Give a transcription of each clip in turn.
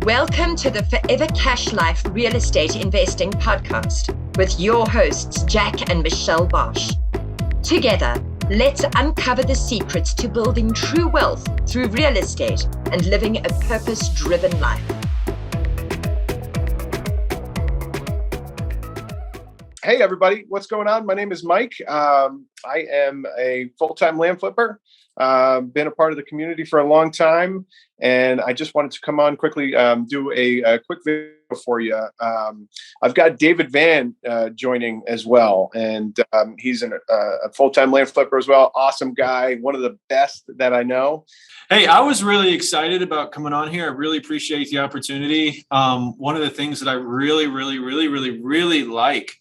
Welcome to the Forever Cash Life Real Estate Investing Podcast with your hosts, Jack and Michelle Bosch. Together, let's uncover the secrets to building true wealth through real estate and living a purpose-driven life. Hey, everybody. What's going on? My name is Mike. I am a full-time land flipper. Been a part of the community for a long time. And I just wanted to come on quickly, do a quick video for you. I've got David Van joining as well. And he's a full-time land flipper as well. Awesome guy. One of the best that I know. Hey, I was really excited about coming on here. I really appreciate the opportunity. One of the things that I really like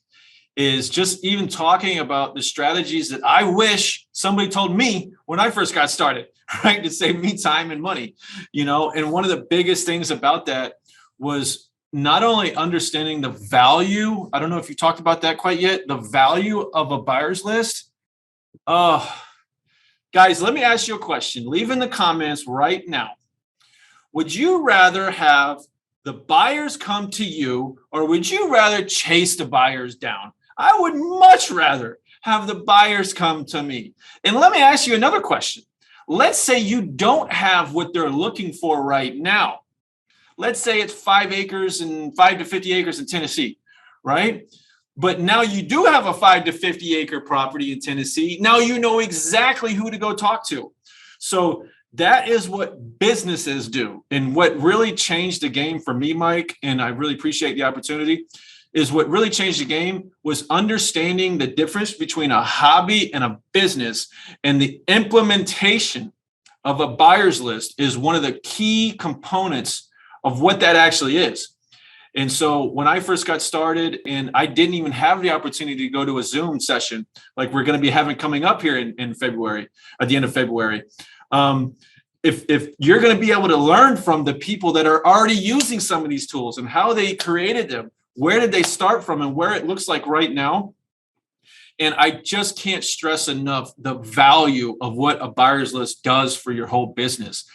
is just even talking about the strategies that I wish somebody told me when I first got started, right? To save me time and money, and one of the biggest things about that was not only understanding the value. I don't know if you talked about that quite yet, the value of a buyer's list. Guys, let me ask you a question. Leave in the comments right now. Would you rather have the buyers come to you, or would you rather chase the buyers down? I would much rather have the buyers come to me. And let me ask you another question. Let's say you don't have what they're looking for right now. Let's say it's 5 to 50 acres in Tennessee, right? But now you do have a 5 to 50 acre property in Tennessee. Now you know exactly who to go talk to. So that is what businesses do. And what really changed the game for me, Mike, and I really appreciate the opportunity, is what really changed the game was understanding the difference between a hobby and a business. And the implementation of a buyer's list is one of the key components of what that actually is. And so when I first got started, and I didn't even have the opportunity to go to a Zoom session like we're going to be having coming up here in February, at the end of February. If you're going to be able to learn from the people that are already using some of these tools and how they created them, where did they start from, and where it looks like right now. And I just can't stress enough the value of what a buyer's list does for your whole business.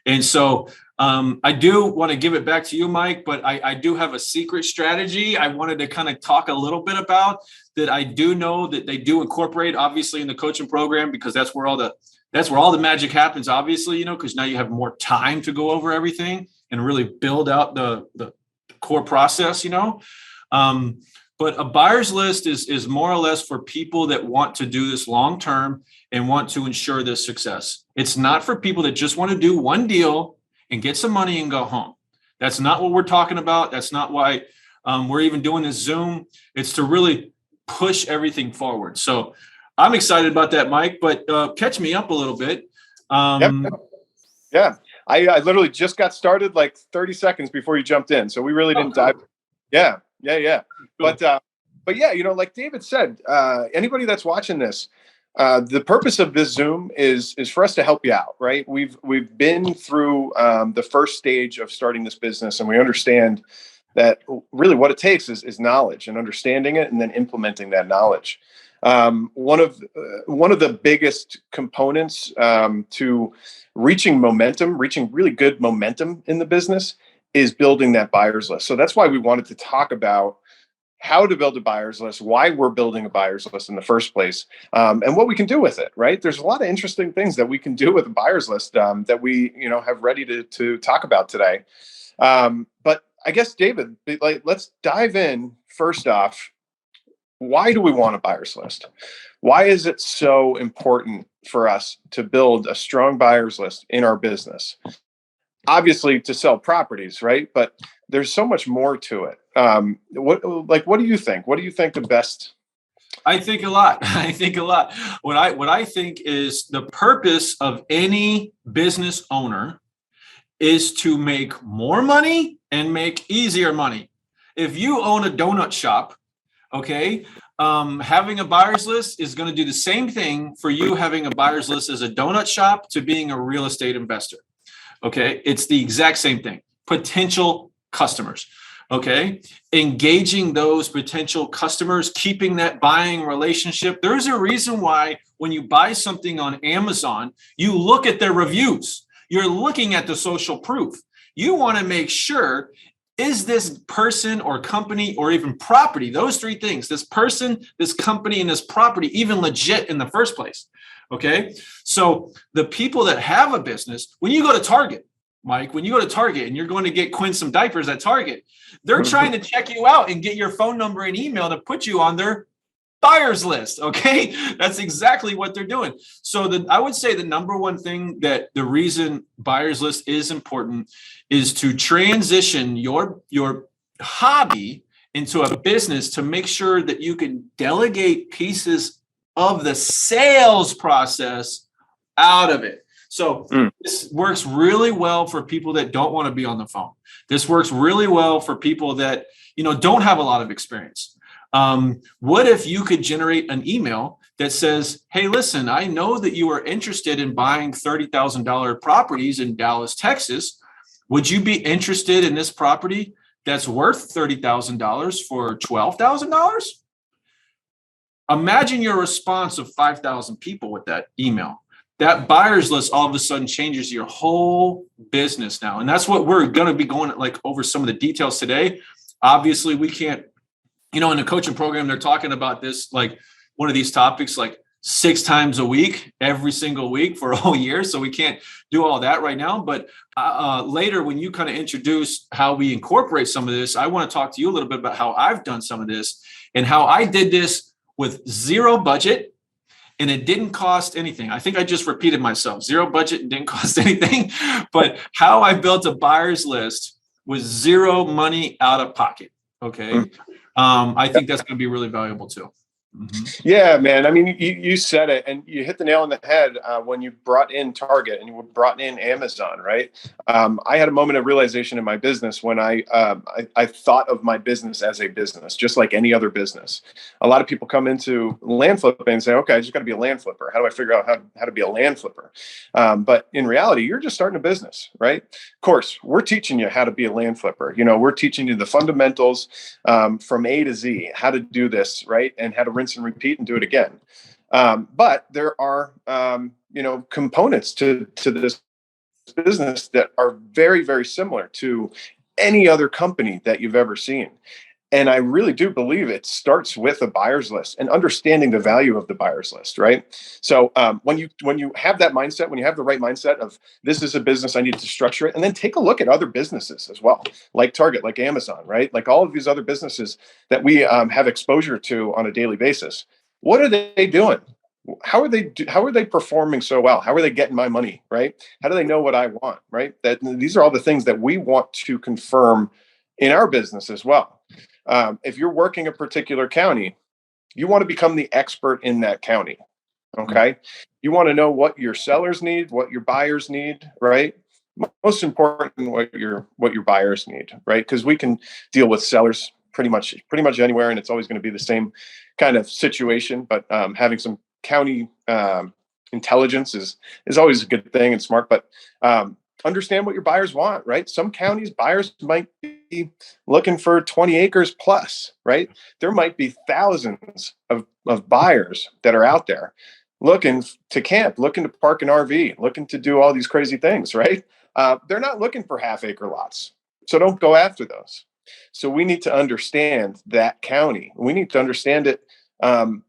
And so I do want to give it back to you, Mike, but I do have a secret strategy I wanted to kind of talk a little bit about that I do know that they do incorporate, obviously, in the coaching program, because that's where all the magic happens, obviously, because now you have more time to go over everything and really build out the core process, But a buyer's list is more or less for people that want to do this long term and want to ensure their success. It's not for people that just want to do one deal and get some money and go home. That's not what we're talking about. That's not why we're even doing this Zoom. It's to really push everything forward. So I'm excited about that, Mike, but catch me up a little bit. Yeah. I literally just got started like 30 seconds before you jumped in. So we really didn't dive. Yeah. Cool. But yeah, like David said, anybody that's watching this, the purpose of this Zoom is for us to help you out, right? We've been through the first stage of starting this business, and we understand that really what it takes is knowledge and understanding it and then implementing that knowledge. One of the biggest components to reaching really good momentum in the business is building that buyer's list. So that's why we wanted to talk about how to build a buyer's list, why we're building a buyer's list in the first place, and what we can do with it, right? There's a lot of interesting things that we can do with a buyer's list that we, have ready to talk about today. But I guess, David, let's dive in first off. Why do we want a buyer's list? Why is it so important for us to build a strong buyer's list in our business? Obviously to sell properties, right? But there's so much more to it. What do you think? What do you think the best? I think a lot. What I think is the purpose of any business owner is to make more money and make easier money. If you own a donut shop, okay, having a buyer's list is going to do the same thing for you having a buyer's list as a donut shop to being a real estate investor. Okay, it's the exact same thing. Potential customers. Okay, engaging those potential customers, keeping that buying relationship. There's a reason why when you buy something on Amazon, you look at their reviews. You're looking at the social proof. You want to make sure, is this person or company or even property, those three things, this person, this company, and this property, even legit in the first place? Okay. So the people that have a business, when you go to Target, Mike, when you go to Target and you're going to get Quinn some diapers at Target, they're trying to check you out and get your phone number and email to put you on their buyers list. Okay. That's exactly what they're doing. So I would say the number one thing, that the reason buyers list is important, is to transition your hobby into a business, to make sure that you can delegate pieces of the sales process out of it. So this works really well for people that don't want to be on the phone. This works really well for people that, don't have a lot of experience. What if you could generate an email that says, hey, listen, I know that you are interested in buying $30,000 properties in Dallas, Texas. Would you be interested in this property that's worth $30,000 for $12,000? Imagine your response of 5,000 people with that email. That buyers list all of a sudden changes your whole business now. And that's what we're going to be going over some of the details today. Obviously, we can't, in the coaching program, they're talking about this, like one of these topics, like 6 times a week, every single week for a whole year. So we can't do all that right now. But later, when you kind of introduce how we incorporate some of this, I want to talk to you a little bit about how I've done some of this and how I did this with zero budget. And it didn't cost anything. I think I just repeated myself. Zero budget and didn't cost anything. But how I built a buyer's list with zero money out of pocket. Okay. I think that's going to be really valuable too. Yeah, man. I mean, you said it, and you hit the nail on the head when you brought in Target and you brought in Amazon, right? I had a moment of realization in my business when I thought of my business as a business, just like any other business. A lot of people come into land flipping and say, okay, I just got to be a land flipper. How do I figure out how to be a land flipper? But in reality, you're just starting a business, right? Of course, we're teaching you how to be a land flipper. We're teaching you the fundamentals from A to Z, how to do this, right? And how to rinse and repeat and do it again. But there are, components to this business that are very, very similar to any other company that you've ever seen. And I really do believe it starts with a buyer's list and understanding the value of the buyer's list, right? So when you have that mindset, when you have the right mindset of this is a business, I need to structure it, and then take a look at other businesses as well, like Target, like Amazon, right? Like all of these other businesses that we have exposure to on a daily basis. What are they doing? How are they performing so well? How are they getting my money, right? How do they know what I want, right? These are all the things that we want to confirm in our business as well. If you're working a particular county, you want to become the expert in that county. Okay. You want to know what your sellers need, what your buyers need, right? Most important, what your buyers need, right? Because we can deal with sellers pretty much anywhere, and it's always going to be the same kind of situation. But having some county intelligence is always a good thing and smart. But understand what your buyers want, right? Some counties buyers might be looking for 20 acres plus, right? There might be thousands of buyers that are out there looking to camp, looking to park an RV, looking to do all these crazy things, right? They're not looking for half-acre lots. So don't go after those. So we need to understand that county. We need to understand it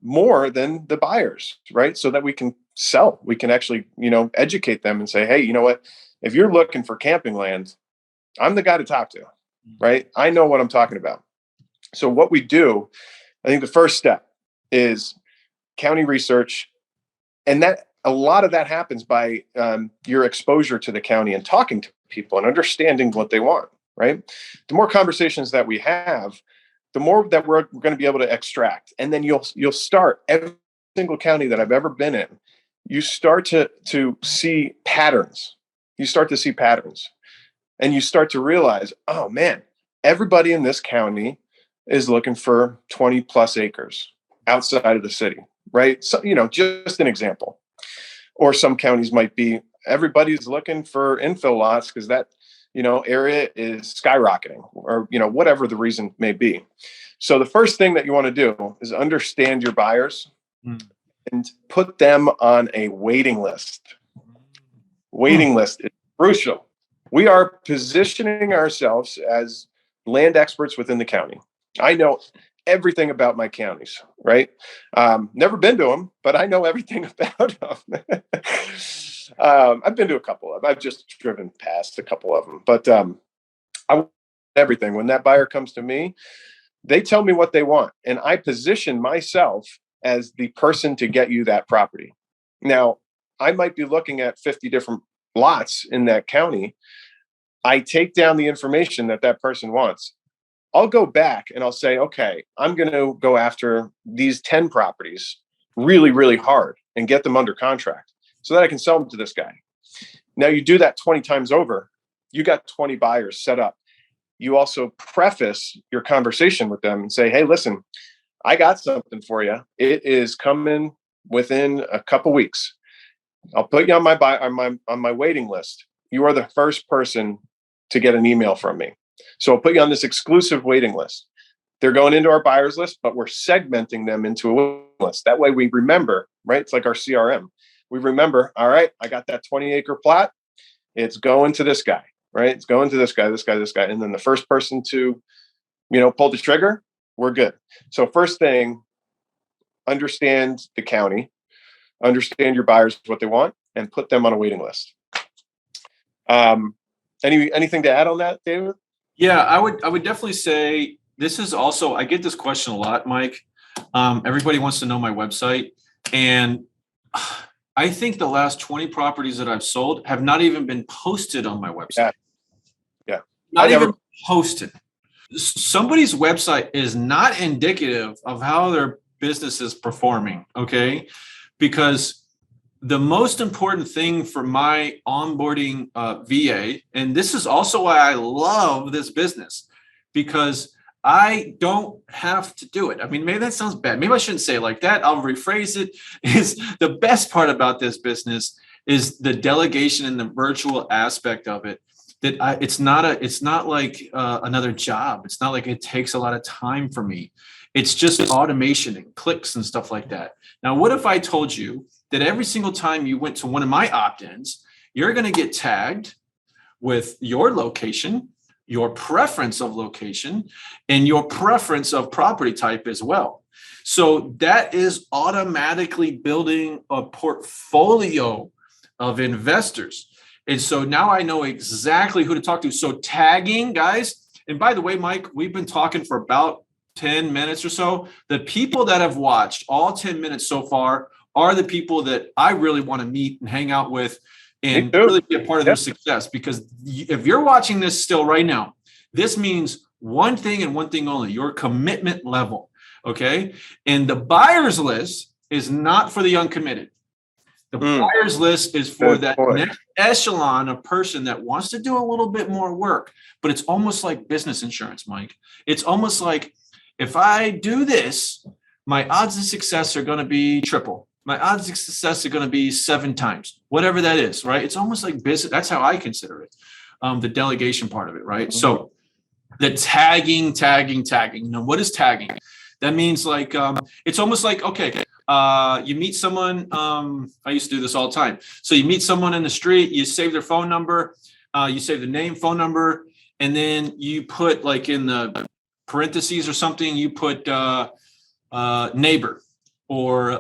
more than the buyers, right? So that we can sell. We can actually, educate them and say, hey, you know what? If you're looking for camping land, I'm the guy to talk to, right? I know what I'm talking about. So what we do, I think the first step is county research. And that a lot of that happens by your exposure to the county and talking to people and understanding what they want, right? The more conversations that we have, the more that we're going to be able to extract. And then you'll start, every single county that I've ever been in, you start to see patterns. You start to see patterns, and you start to realize, oh man, everybody in this county is looking for 20 plus acres outside of the city, right? So, just an example. Or some counties might be, everybody's looking for infill lots because that, area is skyrocketing, or, whatever the reason may be. So the first thing that you want to do is understand your buyers and put them on a waiting list. Waiting list is crucial. We are positioning ourselves as land experts within the county. I know everything about my counties, right? Never been to them, but I know everything about them. I've been to a couple of them. I've just driven past a couple of them, but I want everything. When that buyer comes to me, they tell me what they want, and I position myself as the person to get you that property. Now, I might be looking at 50 different lots in that county. I take down the information that that person wants. I'll go back and I'll say, okay, I'm going to go after these 10 properties really, really hard and get them under contract so that I can sell them to this guy. Now you do that 20 times over, you got 20 buyers set up. You also preface your conversation with them and say, hey, listen, I got something for you. It is coming within a couple weeks. I'll put you on my waiting list. You are the first person to get an email from me. So I'll put you on this exclusive waiting list. They're going into our buyers list, but we're segmenting them into a waiting list. That way we remember, right? It's like our CRM. We remember, all right, I got that 20-acre plot. It's going to this guy, right? It's going to this guy. And then the first person to, pull the trigger, we're good. So first thing, understand the county, understand your buyers, what they want, and put them on a waiting list. Anything to add on that, David? Yeah, I would definitely say this is also, I get this question a lot, Mike. Everybody wants to know my website. And I think the last 20 properties that I've sold have not even been posted on my website. Yeah. Not even posted. Somebody's website is not indicative of how their business is performing, okay? Because the most important thing for my onboarding VA, and this is also why I love this business, because I don't have to do it. I mean, maybe that sounds bad. Maybe I shouldn't say it like that. I'll rephrase it. Is the best part about this business is the delegation and the virtual aspect of it. That it's not like another job. It's not like it takes a lot of time for me. It's just automation and clicks and stuff like that. Now, what if I told you that every single time you went to one of my opt-ins, you're going to get tagged with your location, your preference of location, and your preference of property type as well. So that is automatically building a portfolio of investors. And so now I know exactly who to talk to. So tagging, guys, and by the way, Mike, we've been talking for about 10 minutes or so. The people that have watched all 10 minutes so far are the people that I really want to meet and hang out with and really be a part of their success. Because if you're watching this still right now, this means one thing and one thing only, your commitment level, okay? And the buyer's list is not for the uncommitted. The buyer's list is for that next echelon of person that wants to do a little bit more work, but it's almost like business insurance, Mike. It's almost like if I do this, my odds of success are going to be triple. My odds of success are going to be 7 times, whatever that is, right? It's almost like business. That's how I consider it. The delegation part of it, right? So the tagging. Now, what is tagging? That means like, it's almost like, okay, you meet someone. I used to do this all the time. So you meet someone in the street, you save their phone number, you save the name, phone number, and then you put like in the parentheses or something, you put neighbor or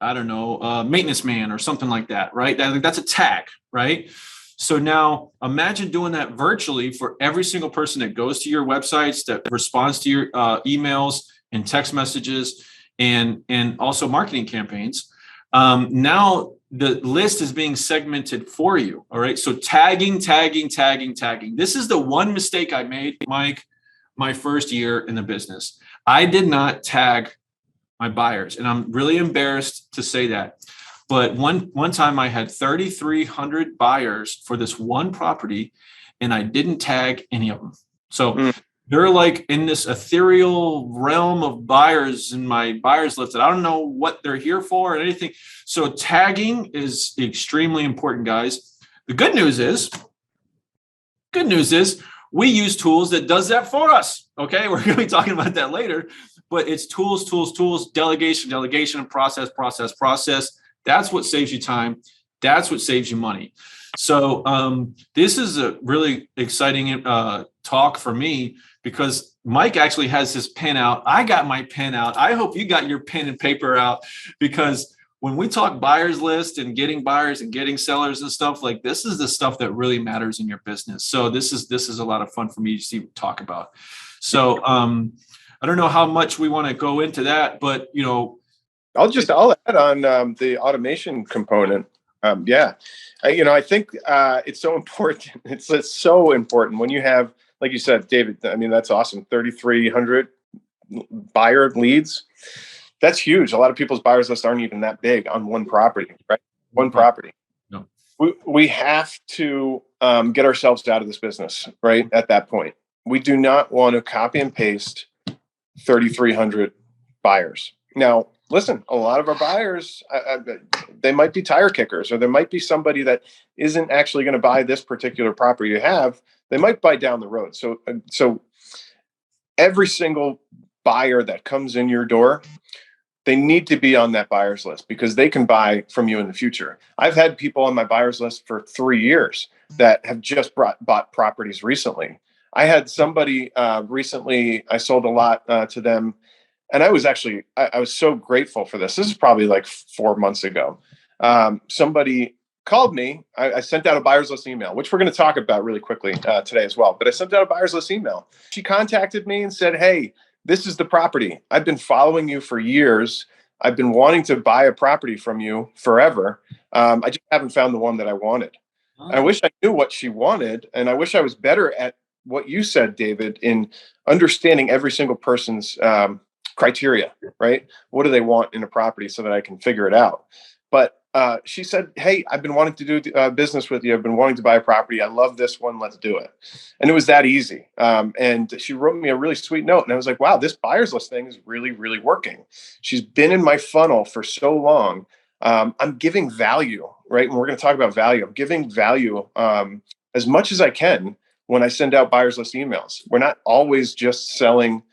I don't know, maintenance man or something like that, right? That's a tag, right? So now imagine doing that virtually for every single person that goes to your websites, that responds to your emails and text messages and also marketing campaigns. Now the list is being segmented for you. All right. So tagging. This is the one mistake I made, Mike, my first year in the business. I did not tag my buyers, and I'm really embarrassed to say that. But one time I had 3,300 buyers for this one property, and I didn't tag any of them. So they're like in this ethereal realm of buyers in my buyers list that I don't know what they're here for or anything. So tagging is extremely important, guys. The good news is we use tools that does that for us. Okay, we're going to be talking about that later, but it's tools, delegation, process. That's what saves you time. That's what saves you money. So this is a really exciting talk for me, because Mike actually has his pen out. I got my pen out. I hope you got your pen and paper out, because when we talk buyers list and getting buyers and getting sellers and stuff, like, this is the stuff that really matters in your business. So this is a lot of fun for me to talk about. So I don't know how much we want to go into that, but I'll add on the automation component. I think it's so important. It's so important when you have, like you said, David, I mean, that's awesome. 3,300 buyer leads. That's huge. A lot of people's buyers list aren't even that big on one property, right? One property. No. We have to get ourselves out of this business, right? At that point, we do not want to copy and paste 3,300 buyers. Now, listen, a lot of our buyers, they might be tire kickers, or there might be somebody that isn't actually going to buy this particular property you have. They might buy down the road. So every single buyer that comes in your door, they need to be on that buyer's list, because they can buy from you in the future. I've had people on my buyer's list for 3 years that have just bought properties recently. I had somebody recently, I sold a lot to them. And I was so grateful for this. This is probably like 4 months ago. Somebody called me. I sent out a buyer's list email, which we're going to talk about really quickly today as well. But I sent out a buyer's list email. She contacted me and said, "Hey, this is the property. I've been following you for years. I've been wanting to buy a property from you forever. I just haven't found the one that I wanted." Oh. I wish I knew what she wanted. And I wish I was better at what you said, David, in understanding every single person's criteria, right? What do they want in a property so that I can figure it out? But she said, "Hey, I've been wanting to do business with you. I've been wanting to buy a property. I love this one. Let's do it." And it was that easy. And she wrote me a really sweet note. And I was like, wow, this buyer's list thing is really, really working. She's been in my funnel for so long. I'm giving value, right? And we're going to talk about value. I'm giving value as much as I can when I send out buyer's list emails. We're not always just selling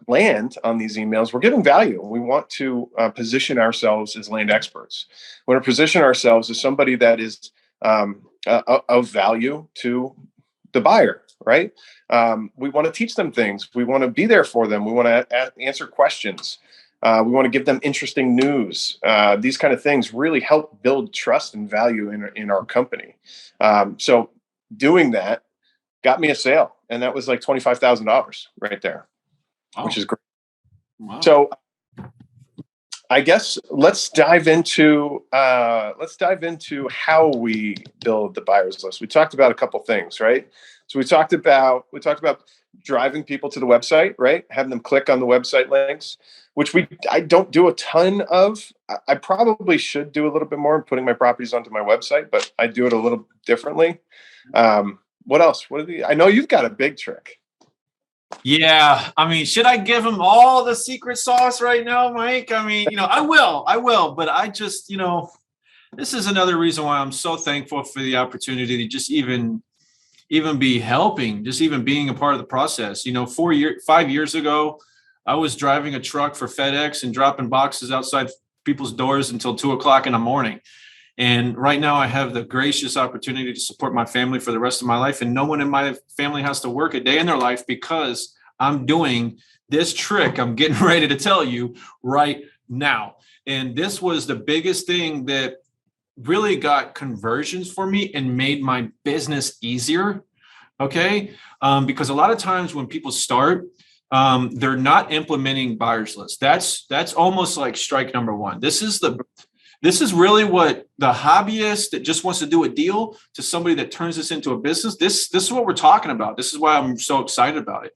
land on these emails. We're giving value. We want to position ourselves as land experts. We want to position ourselves as somebody that is of value to the buyer, right? We want to teach them things. We want to be there for them. We want to answer questions. We want to give them interesting news. These kind of things really help build trust and value in our company. So doing that got me a sale, and that was like $25,000 right there. Wow. Which is great. Wow. So I guess let's dive into how we build the buyer's list. We talked about a couple things, right? So we talked about driving people to the website, right? Having them click on the website links, which I don't do a ton of. I probably should do a little bit more in putting my properties onto my website, but I do it a little differently. What else? I know you've got a big trick. Yeah. I mean, should I give them all the secret sauce right now, Mike? I mean, I will, but I just, this is another reason why I'm so thankful for the opportunity to just even be helping, just even being a part of the process. 5 years ago, I was driving a truck for FedEx and dropping boxes outside people's doors until 2:00 in the morning. And right now I have the gracious opportunity to support my family for the rest of my life. And no one in my family has to work a day in their life, because I'm doing this trick I'm getting ready to tell you right now. And this was the biggest thing that really got conversions for me and made my business easier. Okay. Because a lot of times when people start, they're not implementing buyer's lists. That's almost like strike number one. This is really what the hobbyist that just wants to do a deal to somebody that turns this into a business. This is what we're talking about. This is why I'm so excited about it.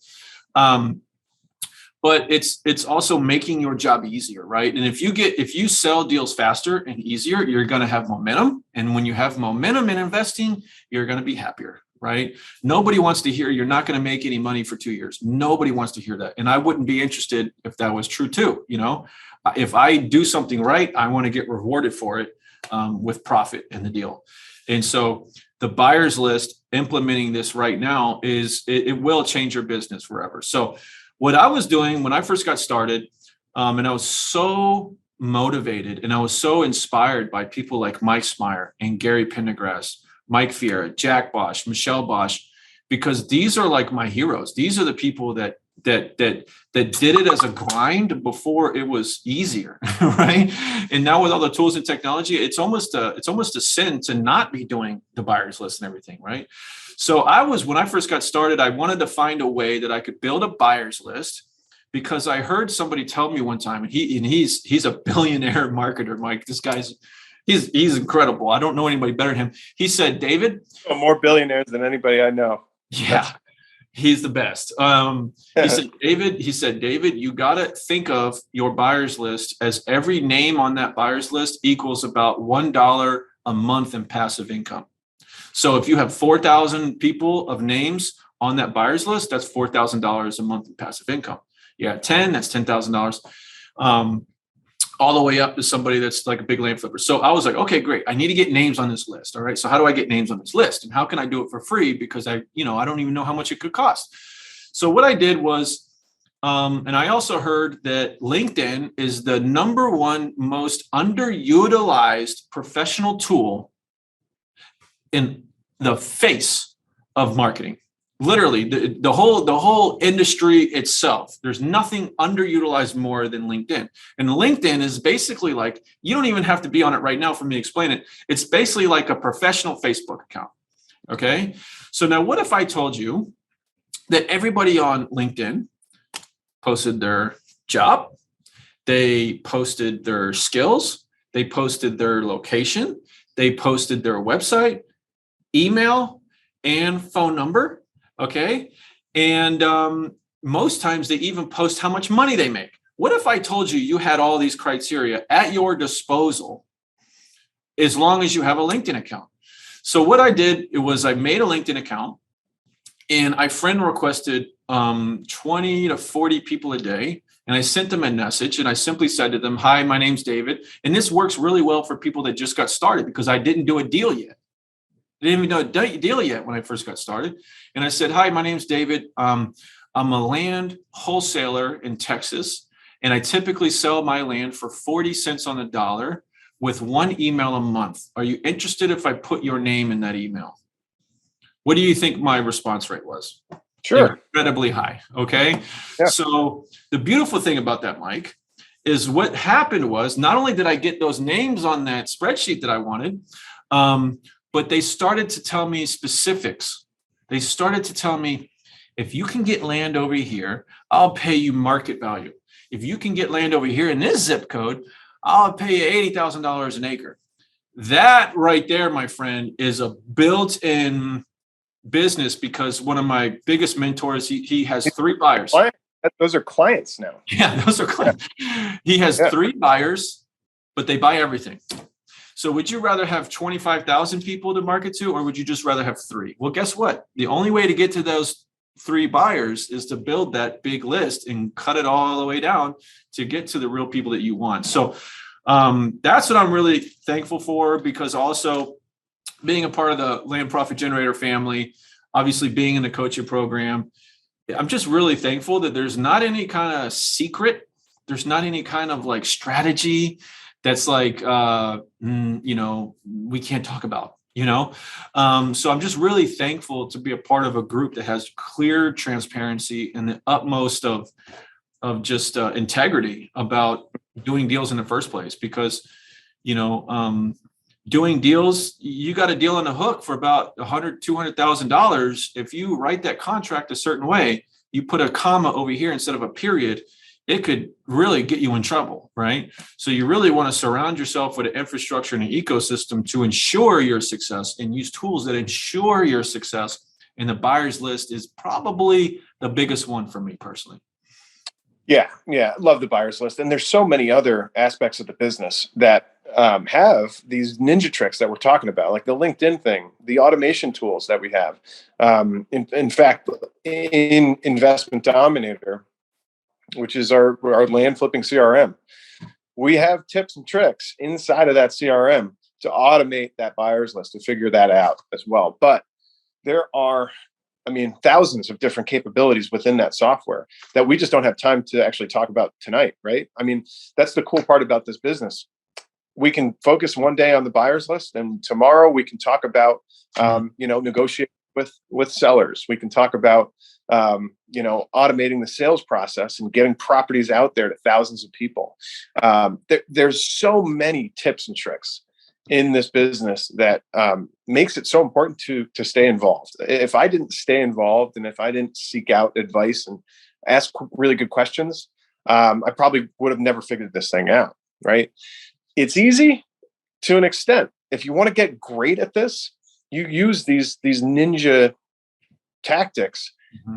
But it's also making your job easier, right? And if you sell deals faster and easier, you're going to have momentum. And when you have momentum in investing, you're going to be happier, right? Nobody wants to hear you're not going to make any money for 2 years. Nobody wants to hear that. And I wouldn't be interested if that was true too. If I do something right, I want to get rewarded for it with profit in the deal. And so the buyer's list, implementing this right now, it will change your business forever. So what I was doing when I first got started, and I was so motivated and I was so inspired by people like Mike Smyer and Gary Pendergrass, Mike Fiera, Jack Bosch, Michelle Bosch, because these are like my heroes. These are the people that did it as a grind before it was easier, right? And now with all the tools and technology, it's almost a sin to not be doing the buyer's list and everything, right? So when I first got started, I wanted to find a way that I could build a buyer's list, because I heard somebody tell me one time, and he's a billionaire marketer, Mike. This guy's he's incredible. I don't know anybody better than him. He said, David, more billionaires than anybody I know. Yeah, he's the best. He said, David, you got to think of your buyer's list as every name on that buyer's list equals about $1 a month in passive income. So if you have 4,000 people of names on that buyer's list, that's $4,000 a month in passive income. Yeah, 10, that's $10,000. All the way up to somebody that's like a big land flipper. So I was like, okay, great. I need to get names on this list. All right. So how do I get names on this list? And how can I do it for free? Because I don't even know how much it could cost. So what I did was, and I also heard that LinkedIn is the number one most underutilized professional tool in the face of marketing. Literally, the whole industry itself, there's nothing underutilized more than LinkedIn. And LinkedIn is basically like, you don't even have to be on it right now for me to explain it. It's basically like a professional Facebook account. Okay. So now what if I told you that everybody on LinkedIn posted their job, they posted their skills, they posted their location, they posted their website, email, and phone number. Okay. And most times they even post how much money they make. What if I told you had all these criteria at your disposal as long as you have a LinkedIn account? So what I did was I made a LinkedIn account and I friend requested 20 to 40 people a day. And I sent them a message and I simply said to them, hi, my name's David. And this works really well for people that just got started because I didn't do a deal yet. I didn't even know a deal yet when I first got started. And I said, hi, my name's David. I'm a land wholesaler in Texas. And I typically sell my land for 40 cents on the dollar with one email a month. Are you interested if I put your name in that email? What do you think my response rate was? Sure. Incredibly high. Okay. Yeah. So the beautiful thing about that, Mike, is what happened was not only did I get those names on that spreadsheet that I wanted, but they started to tell me specifics. They started to tell me, if you can get land over here, I'll pay you market value. If you can get land over here in this zip code, I'll pay you $80,000 an acre. That right there, my friend, is a built-in business because one of my biggest mentors, he has 3 buyers. Those are clients now. Yeah, those are clients. He has 3 buyers, but they buy everything. So would you rather have 25,000 people to market to, or would you just rather have 3? Well, guess what? The only way to get to those 3 buyers is to build that big list and cut it all the way down to get to the real people that you want. So that's what I'm really thankful for, because also being a part of the Land Profit Generator family, obviously being in the coaching program, I'm just really thankful that there's not any kind of secret. There's not any kind of like strategy that's like, we can't talk about, So I'm just really thankful to be a part of a group that has clear transparency and the utmost of just integrity about doing deals in the first place. Because, doing deals, you got a deal on the hook for about $100,000, $200,000. If you write that contract a certain way, you put a comma over here instead of a period, it could really get you in trouble, right? So you really want to surround yourself with an infrastructure and an ecosystem to ensure your success and use tools that ensure your success. And the buyer's list is probably the biggest one for me personally. Yeah. Love the buyer's list. And there's so many other aspects of the business that have these ninja tricks that we're talking about, like the LinkedIn thing, the automation tools that we have. In fact, in Investment Dominator, which is our land flipping CRM, we have tips and tricks inside of that CRM to automate that buyer's list, to figure that out as well. But there are thousands of different capabilities within that software that we just don't have time to actually talk about tonight, right? That's the cool part about this business. We can focus one day on the buyers list, and tomorrow we can talk about, negotiate with sellers. We can talk about, automating the sales process and getting properties out there to thousands of people. There's so many tips and tricks in this business that makes it so important to stay involved. If I didn't stay involved, and if I didn't seek out advice and ask really good questions, I probably would have never figured this thing out, right? It's easy to an extent. If you want to get great at this, you use these ninja tactics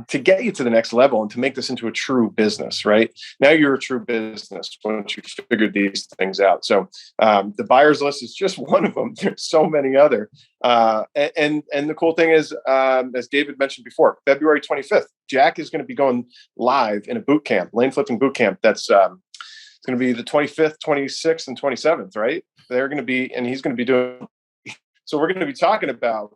to get you to the next level and to make this into a true business, right? Now you're a true business once you've figured these things out. So the buyers list is just one of them. There's so many other. And the cool thing is, as David mentioned before, February 25th, Jack is going to be going live in a boot camp, lane flipping boot camp. That's it's going to be the 25th, 26th, and 27th, right? They're going to be, and he's going to be doing. So we're going to be talking about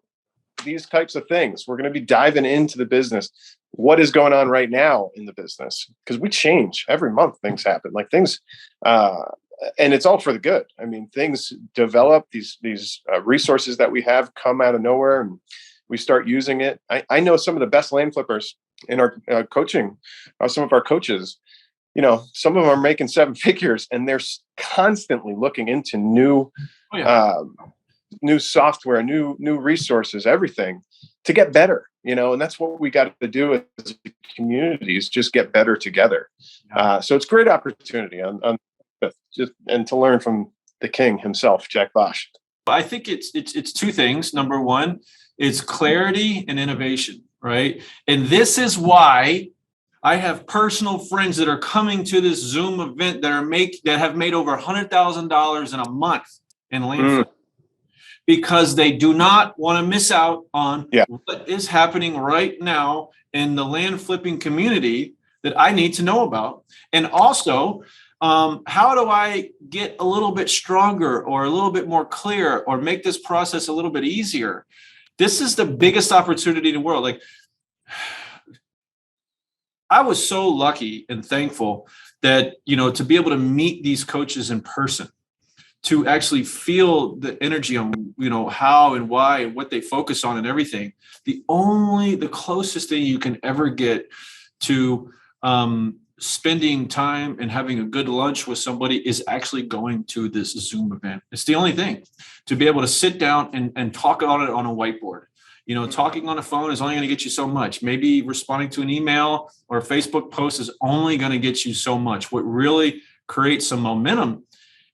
these types of things. We're going to be diving into the business. What is going on right now in the business? Because we change every month. Things happen, and it's all for the good. Things develop. These resources that we have come out of nowhere, and we start using it. I know some of the best lane flippers in our coaching. Some of our coaches, some of them are making 7 figures, and they're constantly looking into new. New software, new resources, everything to get better, and that's what we got to do as a community, is just get better together. So it's a great opportunity on and to learn from the king himself, Jack Bosch. I think it's 2 things. Number one, it's clarity and innovation, right? And this is why I have personal friends that are coming to this Zoom event that have made over $100,000 in a month in lane because they do not want to miss out on what is happening right now in the land flipping community that I need to know about. And also, how do I get a little bit stronger or a little bit more clear or make this process a little bit easier? This is the biggest opportunity in the world. I was so lucky and thankful that, to be able to meet these coaches in person, to actually feel the energy on, how and why and what they focus on and everything. The closest thing you can ever get to spending time and having a good lunch with somebody is actually going to this Zoom event. It's the only thing, to be able to sit down and talk on it on a whiteboard. Talking on the phone is only going to get you so much. Maybe responding to an email or a Facebook post is only going to get you so much. What really creates some momentum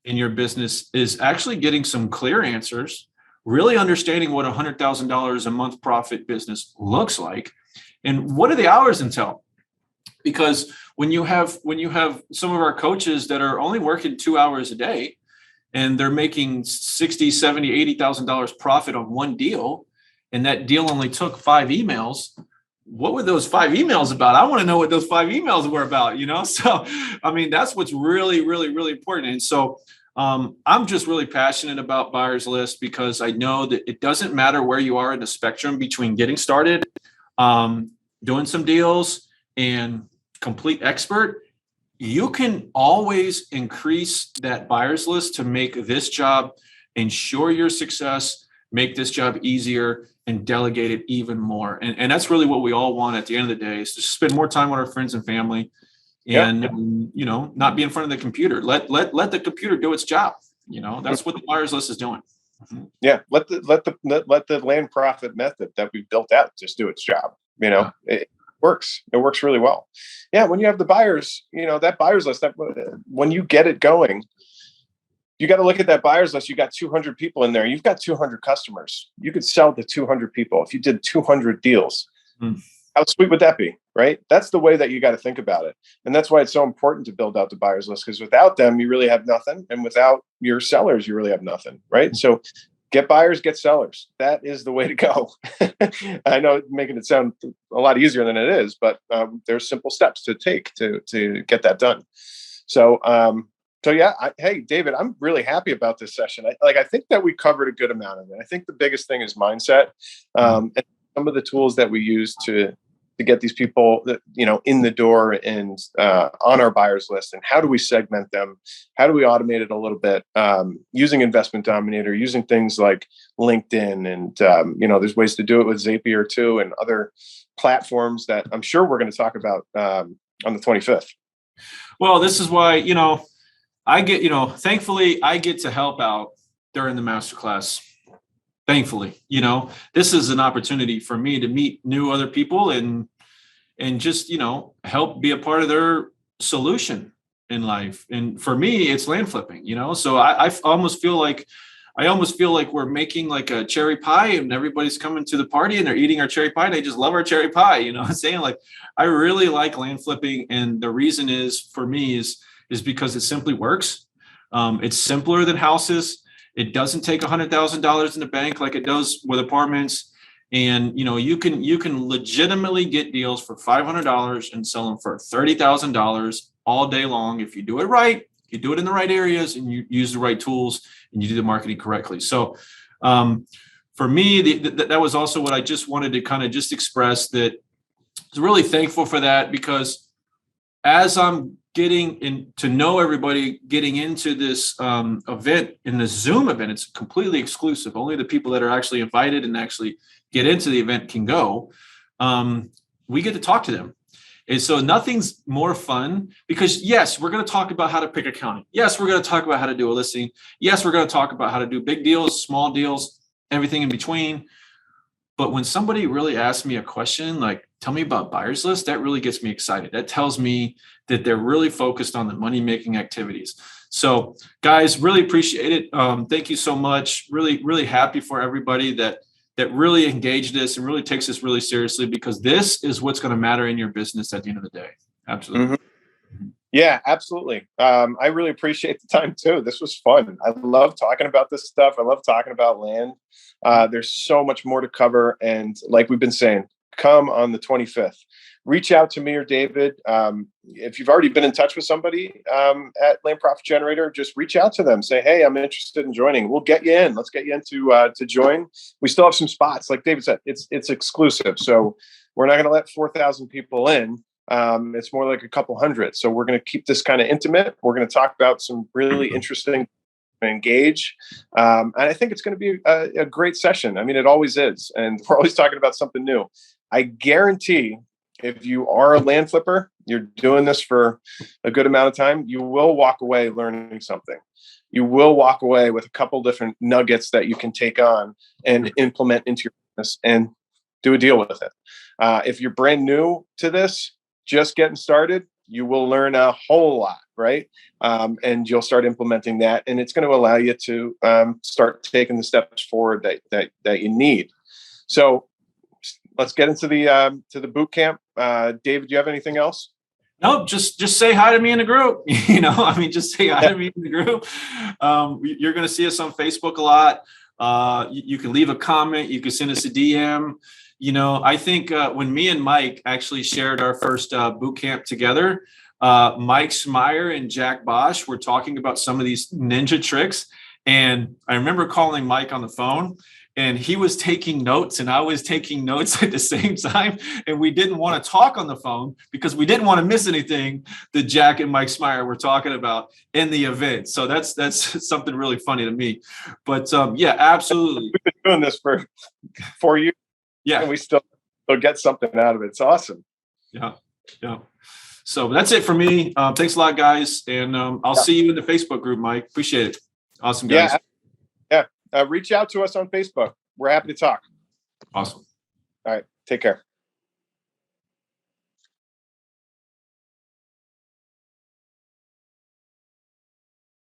in your business is actually getting some clear answers, really understanding what $100,000 a month profit business looks like, and what do the hours entail. Because when you have some of our coaches that are only working 2 hours a day, and they're making $60,000, $70,000, $80,000 profit on one deal, and that deal only took 5 emails, what were those 5 emails about? I want to know what those 5 emails were about, So, that's what's really, really, really important. And so I'm just really passionate about Buyers List because I know that it doesn't matter where you are in the spectrum between getting started, doing some deals, and complete expert. You can always increase that Buyers List to make this job, ensure your success, make this job easier, and delegate it even more. And that's really what we all want at the end of the day, is to spend more time with our friends and family and, not be in front of the computer. Let the computer do its job. That's what the Buyers List is doing. Yeah. Let the land profit method that we've built out just do its job. It works. It works really well. Yeah. When you have the buyers, that Buyers List, when you get it going, you got to look at that Buyers List. You got 200 people in there. You've got 200 customers. You could sell to 200 people if you did 200 deals. How sweet would that be, right? That's the way that you got to think about it. And that's why it's so important to build out the Buyers List, because without them, you really have nothing. And without your sellers, you really have nothing, right? So get buyers, get sellers. That is the way to go. I know making it sound a lot easier than it is, but there's simple steps to take to get that done. So, hey, David, I'm really happy about this session. I think that we covered a good amount of it. I think the biggest thing is mindset. And some of the tools that we use to get these people that, in the door and on our buyers list, and how do we segment them? How do we automate it a little bit using Investment Dominator, using things like LinkedIn, and there's ways to do it with Zapier too, and other platforms that I'm sure we're going to talk about on the 25th. Well, this is why, I get, thankfully I get to help out during the masterclass. Thankfully, this is an opportunity for me to meet new other people and just, help be a part of their solution in life. And for me, it's land flipping, so I almost feel like we're making like a cherry pie, and everybody's coming to the party and they're eating our cherry pie. They just love our cherry pie. I'm saying, like, I really like land flipping. And the reason is, for me, is because it simply works. It's simpler than houses. It doesn't take $100,000 in the bank like it does with apartments. And, you can legitimately get deals for $500 and sell them for $30,000 all day long. If you do it right, you do it in the right areas, and you use the right tools, and you do the marketing correctly. So for me, that was also what I just wanted to kind of just express, that I was really thankful for that, because as I'm getting to know everybody, getting into this event, in the Zoom event, it's completely exclusive. Only the people that are actually invited and actually get into the event can go. We get to talk to them. And so nothing's more fun, because yes, we're going to talk about how to pick a county. Yes, we're going to talk about how to do a listing. Yes, we're going to talk about how to do big deals, small deals, everything in between. But when somebody really asks me a question, like, tell me about buyers list, that really gets me excited. That tells me that they're really focused on the money-making activities. So guys, really appreciate it. Thank you so much. Really, really happy for everybody that really engaged this and really takes this really seriously, because this is what's going to matter in your business at the end of the day. Absolutely. Mm-hmm. Yeah, absolutely. I really appreciate the time too. This was fun. I love talking about this stuff. I love talking about land. There's so much more to cover. And like we've been saying, come on the 25th. Reach out to me or David. If you've already been in touch with somebody at Land Profit Generator, just reach out to them. Say, hey, I'm interested in joining. We'll get you in. Let's get you in to join. We still have some spots. Like David said, it's exclusive. So we're not going to let 4,000 people in. It's more like a couple hundred. So we're going to keep this kind of intimate. We're going to talk about some really interesting, engage. And I think it's going to be a great session. I mean, it always is. And we're always talking about something new. I guarantee if you are a land flipper, you're doing this for a good amount of time, you will walk away learning something. You will walk away with a couple different nuggets that you can take on and implement into your business and do a deal with it. If you're brand new to this, just getting started, you will learn a whole lot, right? And you'll start implementing that, and it's going to allow you to start taking the steps forward that you need. So let's get into the boot camp. David, do you have anything else? No, just say hi to me in the group. Just say hi to me in the group. You're going to see us on Facebook a lot. You can leave a comment. You can send us a DM. I think when me and Mike actually shared our first boot camp together, Mike Smyer and Jack Bosch were talking about some of these ninja tricks. And I remember calling Mike on the phone, and he was taking notes and I was taking notes at the same time. And we didn't want to talk on the phone because we didn't want to miss anything that Jack and Mike Smyer were talking about in the event. So that's something really funny to me. But yeah, absolutely. We've been doing this for 4 years. Yeah. And we still get something out of it. It's awesome. Yeah. So that's it for me. Thanks a lot, guys. And I'll see you in the Facebook group, Mike. Appreciate it. Awesome, guys. Yeah. Reach out to us on Facebook. We're happy to talk. Awesome. All right. Take care.